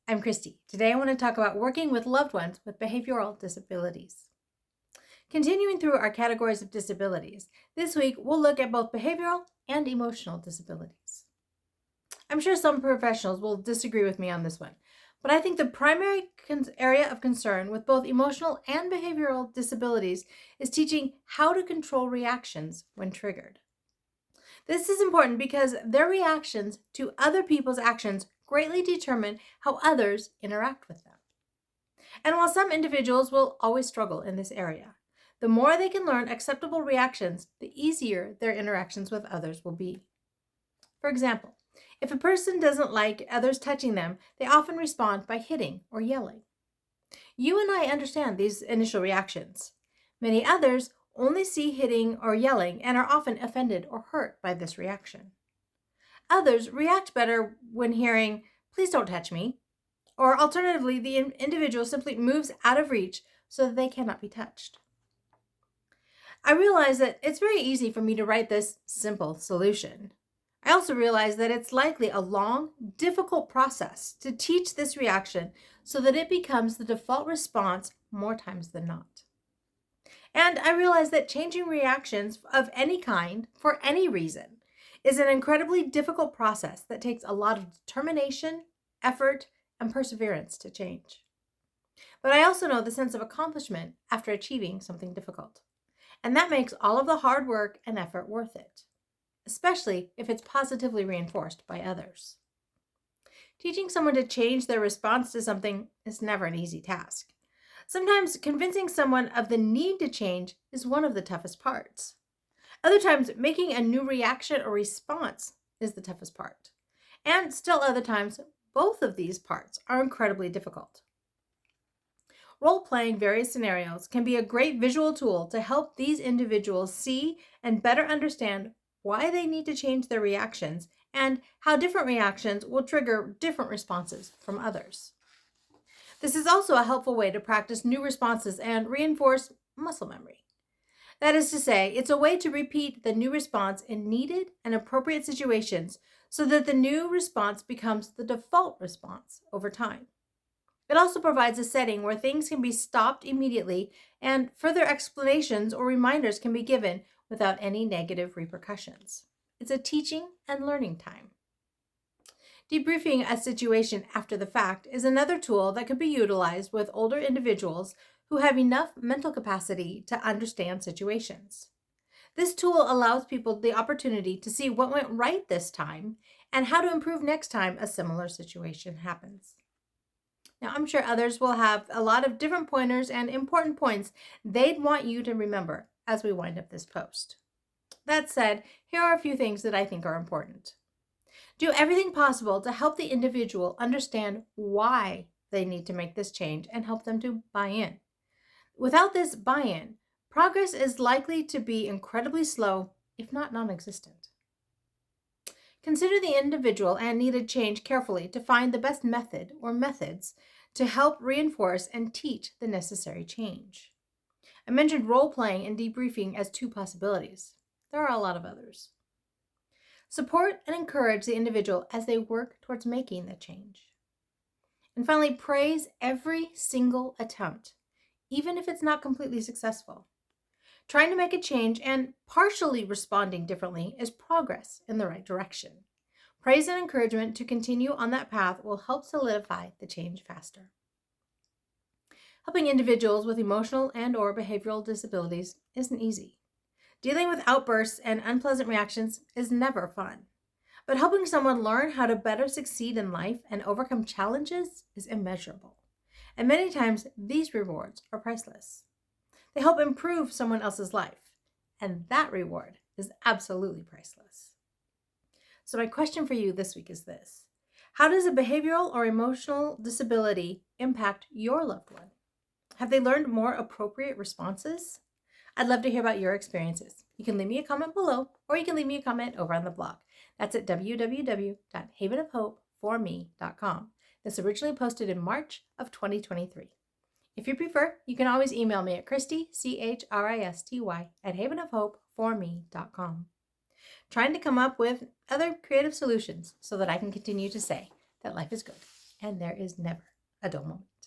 I'm Christy. Today I want to talk about working with loved ones with behavioral disabilities. Continuing through our categories of disabilities, this week we'll look at both behavioral and emotional disabilities. I'm sure some professionals will disagree with me on this one, but I think the primary area of concern with both emotional and behavioral disabilities is teaching how to control reactions when triggered. This is important because their reactions to other people's actions greatly determine how others interact with them. And while some individuals will always struggle in this area, the more they can learn acceptable reactions, the easier their interactions with others will be. For example, if a person doesn't like others touching them, they often respond by hitting or yelling. You and I understand these initial reactions. Many others only see hitting or yelling and are often offended or hurt by this reaction. Others react better when hearing, "Please don't touch me," or alternatively, the individual simply moves out of reach so that they cannot be touched. I realize that it's very easy for me to write this simple solution. I also realize that it's likely a long, difficult process to teach this reaction so that it becomes the default response more times than not. And I realize that changing reactions of any kind, for any reason, is an incredibly difficult process that takes a lot of determination, effort, and perseverance to change. But I also know the sense of accomplishment after achieving something difficult. And that makes all of the hard work and effort worth it, especially if it's positively reinforced by others. Teaching someone to change their response to something is never an easy task. Sometimes convincing someone of the need to change is one of the toughest parts. Other times, making a new reaction or response is the toughest part. And still other times, both of these parts are incredibly difficult. Role-playing various scenarios can be a great visual tool to help these individuals see and better understand why they need to change their reactions and how different reactions will trigger different responses from others. This is also a helpful way to practice new responses and reinforce muscle memory. That is to say, it's a way to repeat the new response in needed and appropriate situations so that the new response becomes the default response over time. It also provides a setting where things can be stopped immediately and further explanations or reminders can be given without any negative repercussions. It's a teaching and learning time. Debriefing a situation after the fact is another tool that could be utilized with older individuals who have enough mental capacity to understand situations. This tool allows people the opportunity to see what went right this time and how to improve next time a similar situation happens. Now, I'm sure others will have a lot of different pointers and important points they'd want you to remember as we wind up this post. That said, here are a few things that I think are important. Do everything possible to help the individual understand why they need to make this change and help them to buy in. Without this buy-in, progress is likely to be incredibly slow, if not non-existent. Consider the individual and needed change carefully to find the best method or methods to help reinforce and teach the necessary change. I mentioned role-playing and debriefing as two possibilities. There are a lot of others. Support and encourage the individual as they work towards making the change. And finally, praise every single attempt, even if it's not completely successful. Trying to make a change and partially responding differently is progress in the right direction. Praise and encouragement to continue on that path will help solidify the change faster. Helping individuals with emotional and/or behavioral disabilities isn't easy. Dealing with outbursts and unpleasant reactions is never fun. But helping someone learn how to better succeed in life and overcome challenges is immeasurable. And many times, these rewards are priceless. They help improve someone else's life, and that reward is absolutely priceless. So my question for you this week is this: how does a behavioral or emotional disability impact your loved one? Have they learned more appropriate responses? I'd love to hear about your experiences. You can leave me a comment below, or you can leave me a comment over on the blog. That's at www.havenofhopeforme.com. This originally posted in March of 2023. If you prefer, you can always email me at Christy, CHRISTY, at havenofhopeforme.com. Trying to come up with other creative solutions so that I can continue to say that life is good. and there is never a dull moment.